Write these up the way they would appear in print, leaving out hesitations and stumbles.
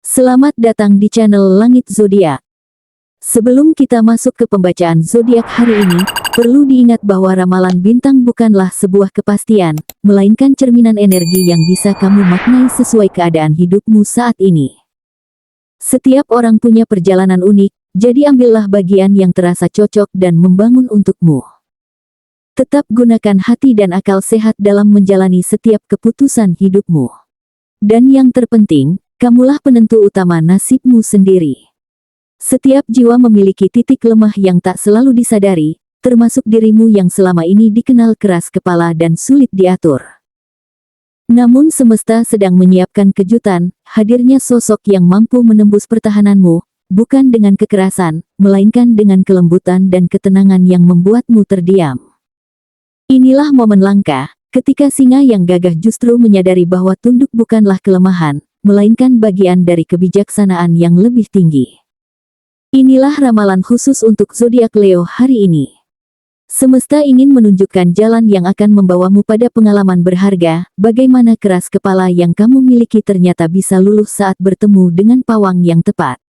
Selamat datang di channel Langit Zodiak. Sebelum kita masuk ke pembacaan zodiak hari ini, perlu diingat bahwa ramalan bintang bukanlah sebuah kepastian, melainkan cerminan energi yang bisa kamu maknai sesuai keadaan hidupmu saat ini. Setiap orang punya perjalanan unik, jadi ambillah bagian yang terasa cocok dan membangun untukmu. Tetap gunakan hati dan akal sehat dalam menjalani setiap keputusan hidupmu. Dan yang terpenting, kamulah penentu utama nasibmu sendiri. Setiap jiwa memiliki titik lemah yang tak selalu disadari, termasuk dirimu yang selama ini dikenal keras kepala dan sulit diatur. Namun semesta sedang menyiapkan kejutan, hadirnya sosok yang mampu menembus pertahananmu, bukan dengan kekerasan, melainkan dengan kelembutan dan ketenangan yang membuatmu terdiam. Inilah momen langka, ketika singa yang gagah justru menyadari bahwa tunduk bukanlah kelemahan, melainkan bagian dari kebijaksanaan yang lebih tinggi. Inilah ramalan khusus untuk zodiak Leo hari ini. Semesta ingin menunjukkan jalan yang akan membawamu pada pengalaman berharga, bagaimana keras kepala yang kamu miliki ternyata bisa luluh saat bertemu dengan pawang yang tepat.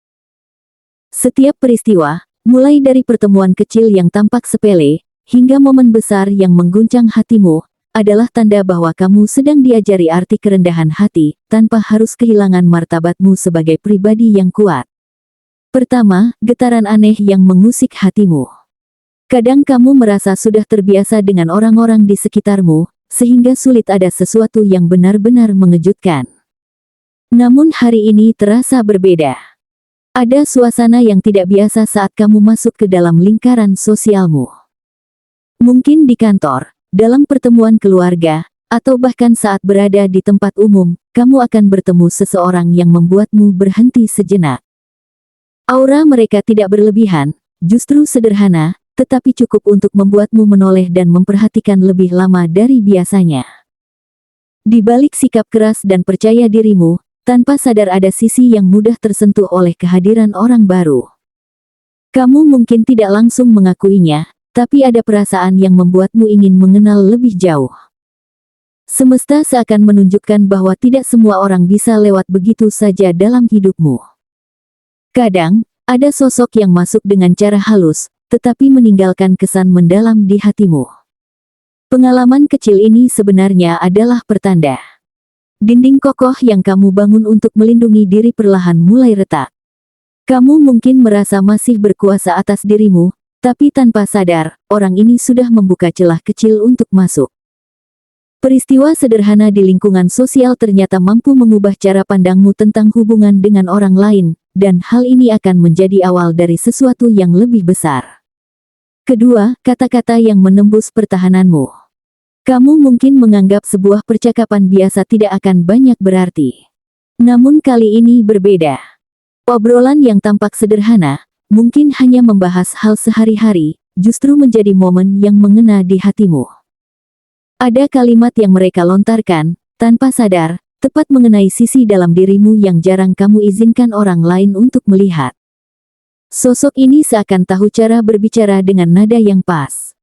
Setiap peristiwa, mulai dari pertemuan kecil yang tampak sepele, hingga momen besar yang mengguncang hatimu, adalah tanda bahwa kamu sedang diajari arti kerendahan hati, tanpa harus kehilangan martabatmu sebagai pribadi yang kuat. Pertama, getaran aneh yang mengusik hatimu. Kadang kamu merasa sudah terbiasa dengan orang-orang di sekitarmu, sehingga sulit ada sesuatu yang benar-benar mengejutkan. Namun hari ini terasa berbeda. Ada suasana yang tidak biasa saat kamu masuk ke dalam lingkaran sosialmu. Mungkin di kantor, dalam pertemuan keluarga, atau bahkan saat berada di tempat umum, kamu akan bertemu seseorang yang membuatmu berhenti sejenak. Aura mereka tidak berlebihan, justru sederhana, tetapi cukup untuk membuatmu menoleh dan memperhatikan lebih lama dari biasanya. Di balik sikap keras dan percaya dirimu, tanpa sadar ada sisi yang mudah tersentuh oleh kehadiran orang baru. Kamu mungkin tidak langsung mengakuinya, tapi ada perasaan yang membuatmu ingin mengenal lebih jauh. Semesta seakan menunjukkan bahwa tidak semua orang bisa lewat begitu saja dalam hidupmu. Kadang, ada sosok yang masuk dengan cara halus, tetapi meninggalkan kesan mendalam di hatimu. Pengalaman kecil ini sebenarnya adalah pertanda. Dinding kokoh yang kamu bangun untuk melindungi diri perlahan mulai retak. Kamu mungkin merasa masih berkuasa atas dirimu, tapi tanpa sadar, orang ini sudah membuka celah kecil untuk masuk. Peristiwa sederhana di lingkungan sosial ternyata mampu mengubah cara pandangmu tentang hubungan dengan orang lain, dan hal ini akan menjadi awal dari sesuatu yang lebih besar. Kedua, kata-kata yang menembus pertahananmu. Kamu mungkin menganggap sebuah percakapan biasa tidak akan banyak berarti. Namun kali ini berbeda. Obrolan yang tampak sederhana, mungkin hanya membahas hal sehari-hari, justru menjadi momen yang mengena di hatimu. Ada kalimat yang mereka lontarkan, tanpa sadar, tepat mengenai sisi dalam dirimu yang jarang kamu izinkan orang lain untuk melihat. Sosok ini seakan tahu cara berbicara dengan nada yang pas.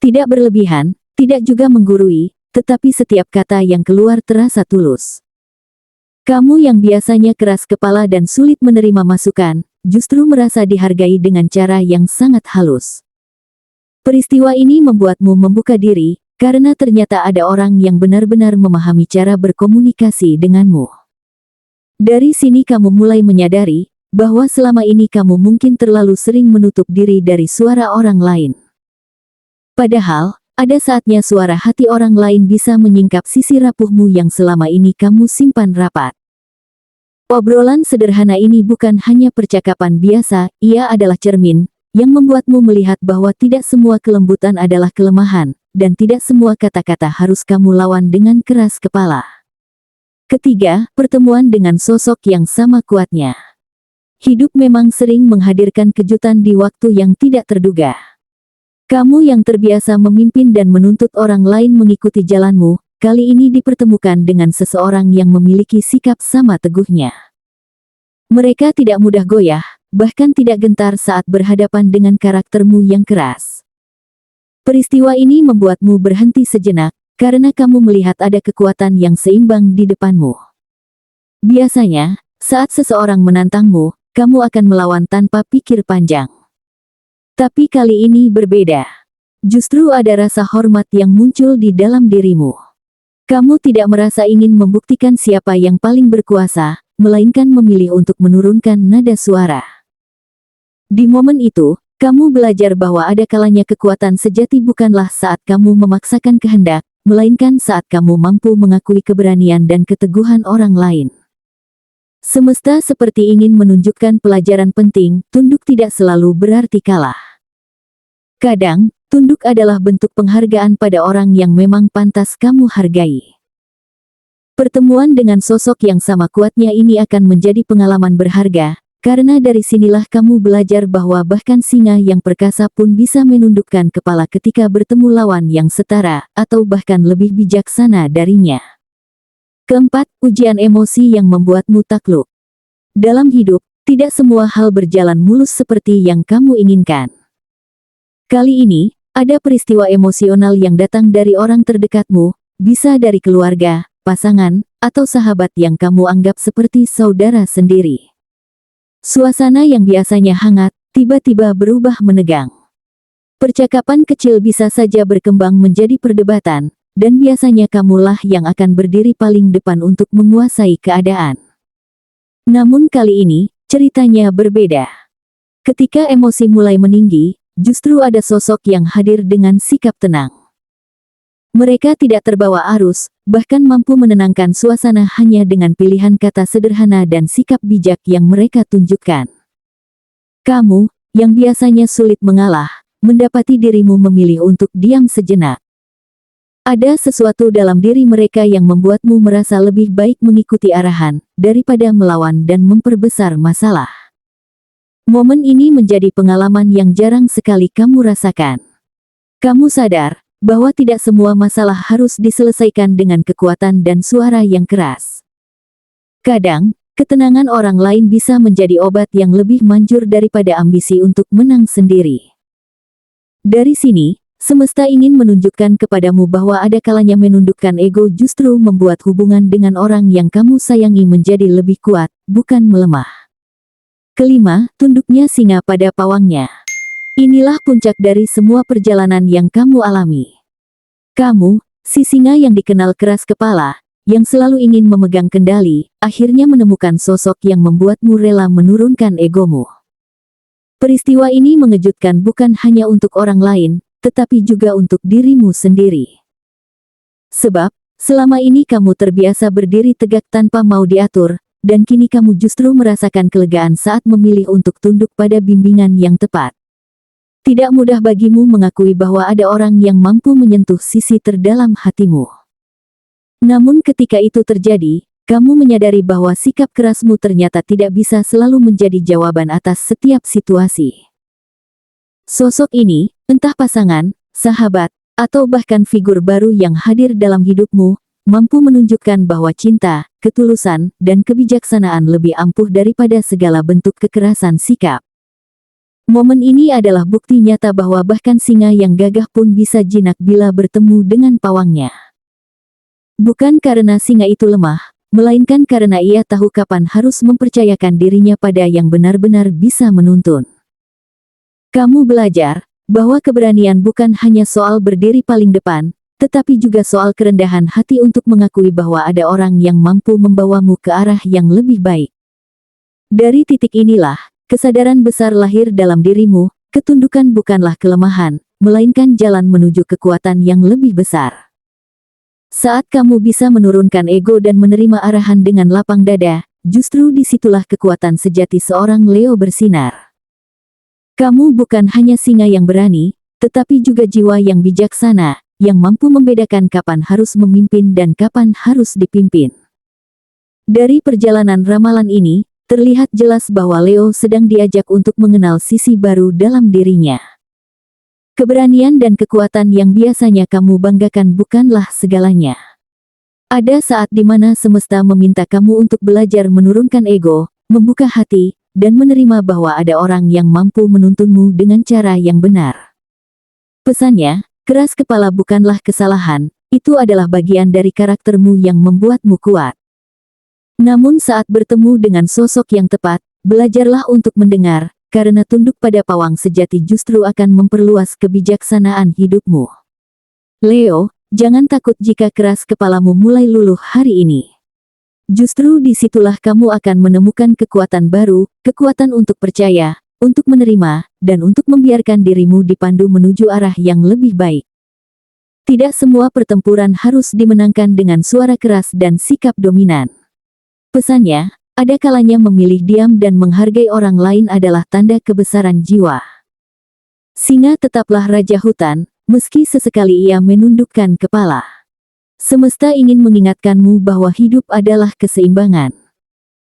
Tidak berlebihan, tidak juga menggurui, tetapi setiap kata yang keluar terasa tulus. Kamu yang biasanya keras kepala dan sulit menerima masukan, justru merasa dihargai dengan cara yang sangat halus. Peristiwa ini membuatmu membuka diri, karena ternyata ada orang yang benar-benar memahami cara berkomunikasi denganmu. Dari sini kamu mulai menyadari, bahwa selama ini kamu mungkin terlalu sering menutup diri dari suara orang lain. Padahal, ada saatnya suara hati orang lain bisa menyingkap sisi rapuhmu yang selama ini kamu simpan rapat. Obrolan sederhana ini bukan hanya percakapan biasa, ia adalah cermin, yang membuatmu melihat bahwa tidak semua kelembutan adalah kelemahan, dan tidak semua kata-kata harus kamu lawan dengan keras kepala. Ketiga, pertemuan dengan sosok yang sama kuatnya. Hidup memang sering menghadirkan kejutan di waktu yang tidak terduga. Kamu yang terbiasa memimpin dan menuntut orang lain mengikuti jalanmu, kali ini dipertemukan dengan seseorang yang memiliki sikap sama teguhnya. Mereka tidak mudah goyah, bahkan tidak gentar saat berhadapan dengan karaktermu yang keras. Peristiwa ini membuatmu berhenti sejenak, karena kamu melihat ada kekuatan yang seimbang di depanmu. Biasanya, Saat seseorang menantangmu, kamu akan melawan tanpa pikir panjang. Tapi kali ini berbeda. Justru ada rasa hormat yang muncul di dalam dirimu. Kamu tidak merasa ingin membuktikan siapa yang paling berkuasa, melainkan memilih untuk menurunkan nada suara. Di momen itu, kamu belajar bahwa ada kalanya kekuatan sejati bukanlah saat kamu memaksakan kehendak, melainkan saat kamu mampu mengakui keberanian dan keteguhan orang lain. Semesta seperti ingin menunjukkan pelajaran penting, tunduk tidak selalu berarti kalah. Kadang, tunduk adalah bentuk penghargaan pada orang yang memang pantas kamu hargai. Pertemuan dengan sosok yang sama kuatnya ini akan menjadi pengalaman berharga, karena dari sinilah kamu belajar bahwa bahkan singa yang perkasa pun bisa menundukkan kepala ketika bertemu lawan yang setara, atau bahkan lebih bijaksana darinya. Keempat, ujian emosi yang membuatmu takluk. Dalam hidup, tidak semua hal berjalan mulus seperti yang kamu inginkan. Kali ini, ada peristiwa emosional yang datang dari orang terdekatmu, bisa dari keluarga, pasangan, atau sahabat yang kamu anggap seperti saudara sendiri. Suasana yang biasanya hangat, tiba-tiba berubah menegang. Percakapan kecil bisa saja berkembang menjadi perdebatan, dan biasanya kamulah yang akan berdiri paling depan untuk menguasai keadaan. Namun kali ini, ceritanya berbeda. Ketika emosi mulai meninggi, justru ada sosok yang hadir dengan sikap tenang. Mereka tidak terbawa arus, bahkan mampu menenangkan suasana hanya dengan pilihan kata sederhana dan sikap bijak yang mereka tunjukkan. Kamu, yang biasanya sulit mengalah, mendapati dirimu memilih untuk diam sejenak. Ada sesuatu dalam diri mereka yang membuatmu merasa lebih baik mengikuti arahan, daripada melawan dan memperbesar masalah. Momen ini menjadi pengalaman yang jarang sekali kamu rasakan. Kamu sadar bahwa tidak semua masalah harus diselesaikan dengan kekuatan dan suara yang keras. Kadang, ketenangan orang lain bisa menjadi obat yang lebih manjur daripada ambisi untuk menang sendiri. Dari sini, semesta ingin menunjukkan kepadamu bahwa ada kalanya menundukkan ego justru membuat hubungan dengan orang yang kamu sayangi menjadi lebih kuat, bukan melemah. Kelima, tunduknya singa pada pawangnya. Inilah puncak dari semua perjalanan yang kamu alami. Kamu, si singa yang dikenal keras kepala, yang selalu ingin memegang kendali, akhirnya menemukan sosok yang membuatmu rela menurunkan egomu. Peristiwa ini mengejutkan bukan hanya untuk orang lain, tetapi juga untuk dirimu sendiri. Sebab, selama ini kamu terbiasa berdiri tegak tanpa mau diatur, dan kini kamu justru merasakan kelegaan saat memilih untuk tunduk pada bimbingan yang tepat. Tidak mudah bagimu mengakui bahwa ada orang yang mampu menyentuh sisi terdalam hatimu. Namun ketika itu terjadi, kamu menyadari bahwa sikap kerasmu ternyata tidak bisa selalu menjadi jawaban atas setiap situasi. Sosok ini, entah pasangan, sahabat, atau bahkan figur baru yang hadir dalam hidupmu, mampu menunjukkan bahwa cinta, ketulusan, dan kebijaksanaan lebih ampuh daripada segala bentuk kekerasan sikap. Momen ini adalah bukti nyata bahwa bahkan singa yang gagah pun bisa jinak bila bertemu dengan pawangnya. Bukan karena singa itu lemah, melainkan karena ia tahu kapan harus mempercayakan dirinya pada yang benar-benar bisa menuntun. Kamu belajar bahwa keberanian bukan hanya soal berdiri paling depan, tetapi juga soal kerendahan hati untuk mengakui bahwa ada orang yang mampu membawamu ke arah yang lebih baik. Dari titik inilah, kesadaran besar lahir dalam dirimu, ketundukan bukanlah kelemahan, melainkan jalan menuju kekuatan yang lebih besar. Saat kamu bisa menurunkan ego dan menerima arahan dengan lapang dada, justru disitulah kekuatan sejati seorang Leo bersinar. Kamu bukan hanya singa yang berani, tetapi juga jiwa yang bijaksana, yang mampu membedakan kapan harus memimpin dan kapan harus dipimpin. Dari perjalanan ramalan ini, terlihat jelas bahwa Leo sedang diajak untuk mengenal sisi baru dalam dirinya. Keberanian dan kekuatan yang biasanya kamu banggakan bukanlah segalanya. Ada saat di mana semesta meminta kamu untuk belajar menurunkan ego, membuka hati, dan menerima bahwa ada orang yang mampu menuntunmu dengan cara yang benar. Pesannya, keras kepala bukanlah kesalahan, itu adalah bagian dari karaktermu yang membuatmu kuat. Namun saat bertemu dengan sosok yang tepat, belajarlah untuk mendengar, karena tunduk pada pawang sejati justru akan memperluas kebijaksanaan hidupmu. Leo, jangan takut jika keras kepalamu mulai luluh hari ini. Justru disitulah kamu akan menemukan kekuatan baru, kekuatan untuk percaya, untuk menerima, dan untuk membiarkan dirimu dipandu menuju arah yang lebih baik. Tidak semua pertempuran harus dimenangkan dengan suara keras dan sikap dominan. Pesannya, ada kalanya memilih diam dan menghargai orang lain adalah tanda kebesaran jiwa. Singa tetaplah raja hutan, meski sesekali ia menundukkan kepala. Semesta ingin mengingatkanmu bahwa hidup adalah keseimbangan.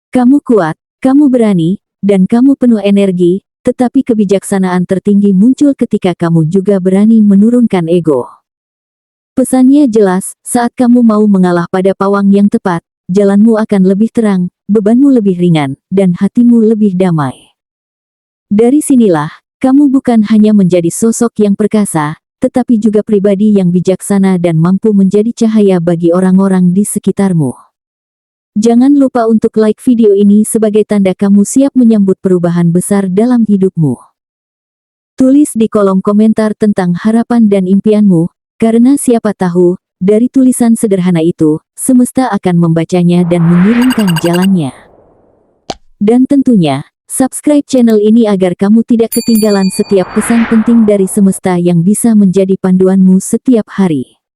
Kamu kuat, kamu berani, dan kamu penuh energi, tetapi kebijaksanaan tertinggi muncul ketika kamu juga berani menurunkan ego. Pesannya jelas, saat kamu mau mengalah pada pawang yang tepat, jalanmu akan lebih terang, bebanmu lebih ringan, dan hatimu lebih damai. Dari sinilah, kamu bukan hanya menjadi sosok yang perkasa, tetapi juga pribadi yang bijaksana dan mampu menjadi cahaya bagi orang-orang di sekitarmu. Jangan lupa untuk like video ini sebagai tanda kamu siap menyambut perubahan besar dalam hidupmu. Tulis di kolom komentar tentang harapan dan impianmu, karena siapa tahu, dari tulisan sederhana itu, semesta akan membacanya dan mengirimkan jalannya. Dan tentunya, subscribe channel ini agar kamu tidak ketinggalan setiap pesan penting dari semesta yang bisa menjadi panduanmu setiap hari.